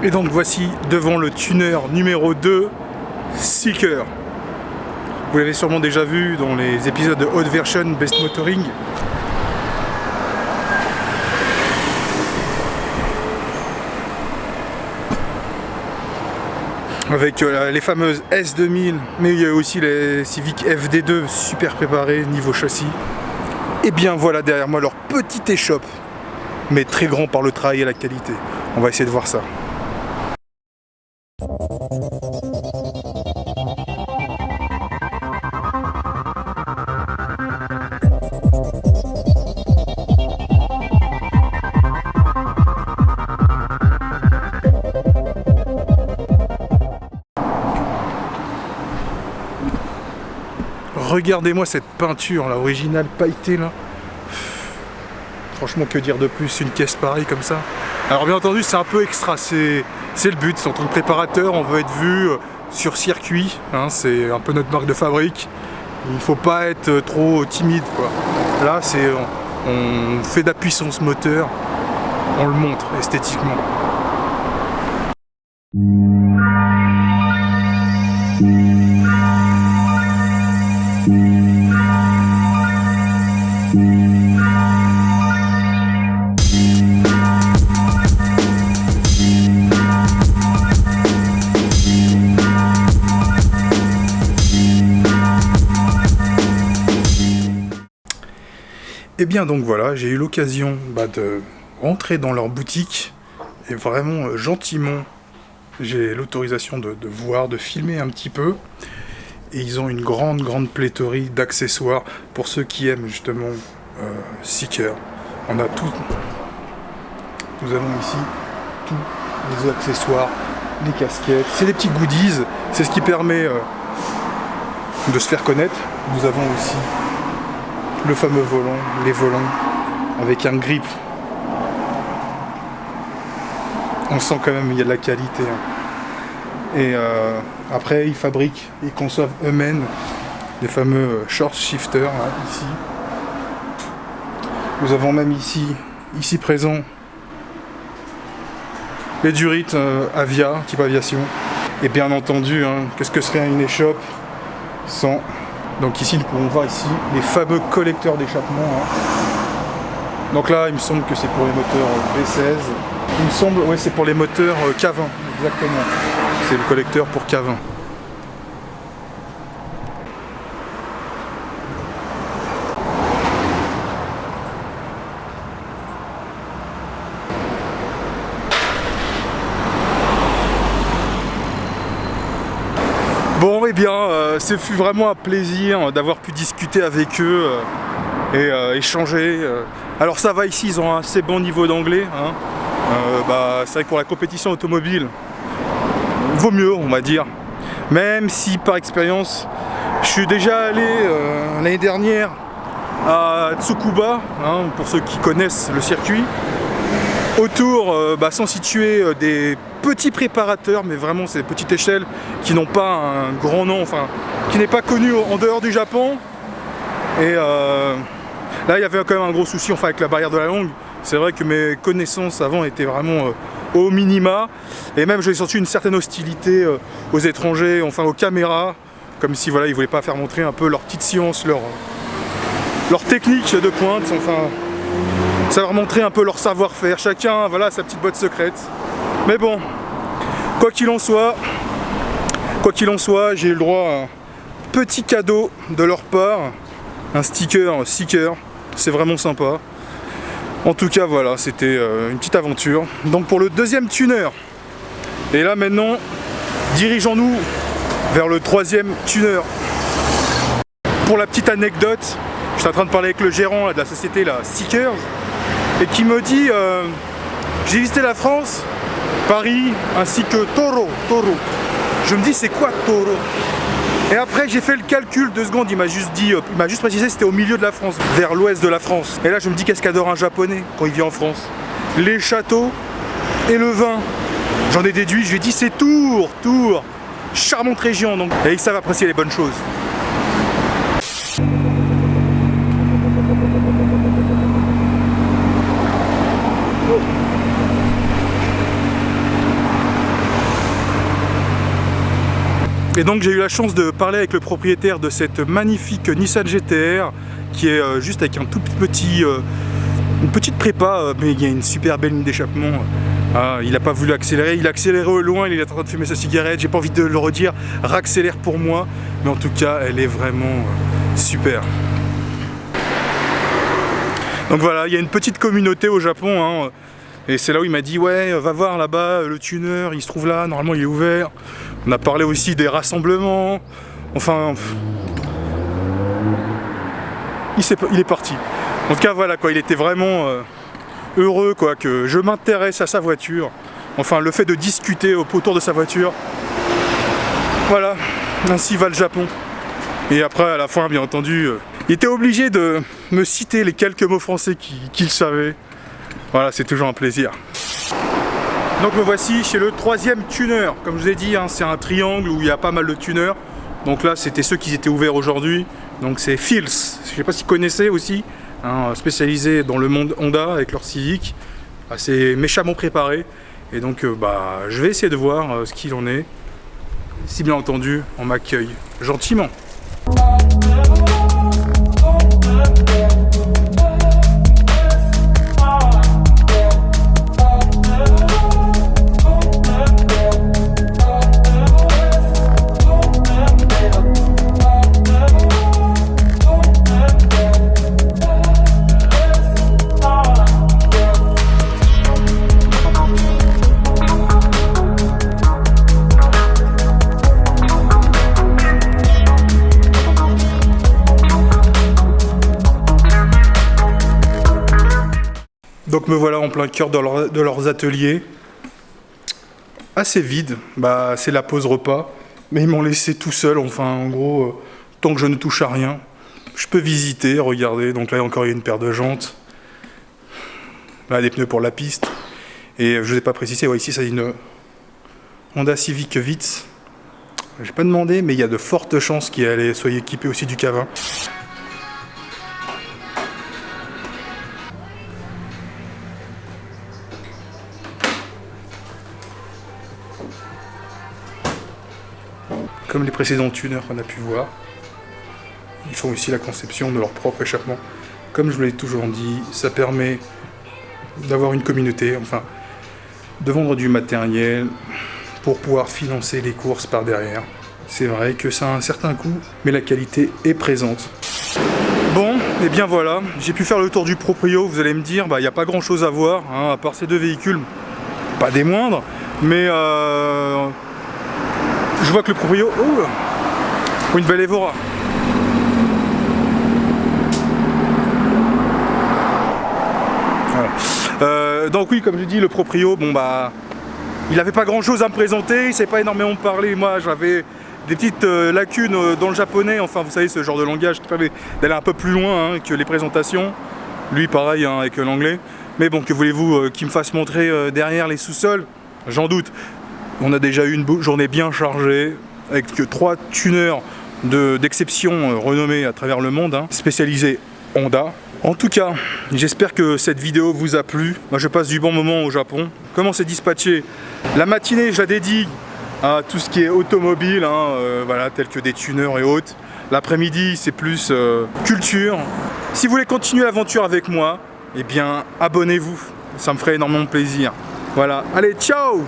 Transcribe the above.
Et donc voici devant le tuner numéro 2, Seeker. Vous l'avez sûrement déjà vu dans les épisodes de Hot Version Best Motoring. Avec les fameuses S2000, mais il y a aussi les Civic FD2 super préparés niveau châssis. Et bien voilà derrière moi leur petite échoppe, mais très grand par le travail et la qualité. On va essayer de voir ça. Regardez-moi cette peinture là, originale pailletée là. Franchement, que dire de plus, une caisse pareille comme ça. Alors bien entendu, c'est un peu extra, c'est le but. En tant que préparateur, on veut être vu sur circuit, hein, c'est un peu notre marque de fabrique. Il ne faut pas être trop timide, quoi. Là, on fait de la puissance moteur, on le montre esthétiquement. Et bien donc voilà, j'ai eu l'occasion de rentrer dans leur boutique et vraiment gentiment j'ai l'autorisation de voir, de filmer un petit peu. Et ils ont une grande pléthorie d'accessoires pour ceux qui aiment justement Seeker. On a tout. Nous avons ici tous les accessoires, les casquettes, c'est des petits goodies, c'est ce qui permet de se faire connaître. Nous avons aussi le fameux volant, les volants avec un grip. On sent quand même qu'il y a de la qualité. Et après ils fabriquent, ils conçoivent eux-mêmes les fameux short shifters là, ici. Nous avons même ici présent les durites Avia, type aviation. Et bien entendu, qu'est-ce que serait une échoppe sans... Donc ici nous pouvons voir ici les fameux collecteurs d'échappement. Donc là il me semble que c'est pour les moteurs V16. Il me semble, ouais, c'est pour les moteurs K20, exactement. C'est le collecteur pour K20. Bon, et bien, ce fut vraiment un plaisir d'avoir pu discuter avec eux et échanger. Alors ça va ici, ils ont un assez bon niveau d'anglais. C'est vrai que pour la compétition automobile, vaut mieux, on va dire. Même si par expérience, je suis déjà allé l'année dernière à Tsukuba, pour ceux qui connaissent le circuit. Autour sont situés des petits préparateurs, mais vraiment c'est des petites échelles qui n'ont pas un grand nom, enfin qui n'est pas connu en dehors du Japon. Et là il y avait quand même un gros souci avec la barrière de la langue. C'est vrai que mes connaissances avant étaient vraiment au minima, et même j'ai senti une certaine hostilité aux étrangers, enfin aux caméras, comme si voilà ils voulaient pas faire montrer un peu leur petite science, leur technique de pointe, enfin ça leur montrer un peu leur savoir-faire, chacun voilà sa petite boîte secrète. Mais bon, quoi qu'il en soit, j'ai eu le droit à un petit cadeau de leur part, un sticker Seeker, c'est vraiment sympa. En tout cas voilà, c'était une petite aventure. Donc pour le deuxième tuner. Et là maintenant, dirigeons-nous vers le troisième tuner. Pour la petite anecdote, j'étais en train de parler avec le gérant de la société Seekers, et qui me dit j'ai visité la France, Paris ainsi que Toro. Je me dis c'est quoi Toro? Et après j'ai fait le calcul 2 secondes, il m'a juste précisé que c'était au milieu de la France, vers l'ouest de la France. Et là je me dis qu'est-ce qu'adore un japonais quand il vit en France? Les châteaux et le vin. J'en ai déduit, je lui ai dit c'est Tours, charmante région donc. Et ils savent apprécier les bonnes choses. Et donc j'ai eu la chance de parler avec le propriétaire de cette magnifique Nissan GT-R qui est juste avec un tout petit, une petite prépa, mais il y a une super belle ligne d'échappement. Ah, il n'a pas voulu accélérer, il a accéléré au loin, il est en train de fumer sa cigarette, j'ai pas envie de le redire, raccélère pour moi, mais en tout cas elle est vraiment super. Donc voilà, il y a une petite communauté au Japon, hein, et c'est là où il m'a dit ouais, va voir là-bas, le tuner, il se trouve là, normalement il est ouvert. On a parlé aussi des rassemblements, enfin... Il est parti. En tout cas voilà quoi, il était vraiment heureux quoi, que je m'intéresse à sa voiture. Enfin le fait de discuter autour de sa voiture. Voilà, ainsi va le Japon. Et après à la fin bien entendu, il était obligé de me citer les quelques mots français qu'il savait. Voilà, c'est toujours un plaisir. Donc me voici chez le 3e tuner. Comme je vous ai dit, hein, c'est un triangle où il y a pas mal de tuners. Donc là c'était ceux qui étaient ouverts aujourd'hui. Donc c'est Fils, je ne sais pas si vous connaissez aussi, hein, spécialisé dans le monde Honda avec leur Civic, assez méchamment préparé. Et donc je vais essayer de voir ce qu'il en est, si bien entendu on m'accueille gentiment. Donc me voilà en plein cœur de leurs ateliers, assez vide, c'est la pause repas, mais ils m'ont laissé tout seul, enfin en gros, tant que je ne touche à rien, je peux visiter, regarder, donc là encore il y a une paire de jantes, là des pneus pour la piste, et je ne vous ai pas précisé, ouais, ici c'est une Honda Civic Vitz, j'ai pas demandé, mais il y a de fortes chances qu'elle soit équipée aussi du K20. Comme les précédents tuners qu'on a pu voir, ils font aussi la conception de leur propre échappement. Comme je vous l'ai toujours dit, ça permet d'avoir une communauté, enfin, de vendre du matériel pour pouvoir financer les courses par derrière. C'est vrai que ça a un certain coût, mais la qualité est présente. Bon, et bien voilà, j'ai pu faire le tour du proprio. Vous allez me dire, il n'y a pas grand chose à voir, hein, à part ces deux véhicules, pas des moindres, mais je vois que le proprio... Oh, une belle Evora. Voilà. Donc oui, comme je dis, le proprio, il n'avait pas grand chose à me présenter, il ne s'est pas énormément parlé. Moi, j'avais des petites lacunes dans le japonais, enfin vous savez, ce genre de langage qui permet d'aller un peu plus loin que les présentations. Lui, pareil, hein, avec l'anglais. Mais bon, que voulez-vous qu'il me fasse montrer derrière les sous-sols? J'en doute. On a déjà eu une journée bien chargée, avec 3 tuners d'exception renommés à travers le monde, hein, spécialisés Honda. En tout cas, j'espère que cette vidéo vous a plu. Moi, je passe du bon moment au Japon. Comment c'est dispatché? La matinée, je la dédie à tout ce qui est automobile, hein, voilà, tel que des tuners et autres. L'après-midi, c'est plus culture. Si vous voulez continuer l'aventure avec moi, eh bien, abonnez-vous. Ça me ferait énormément plaisir. Voilà, allez, ciao!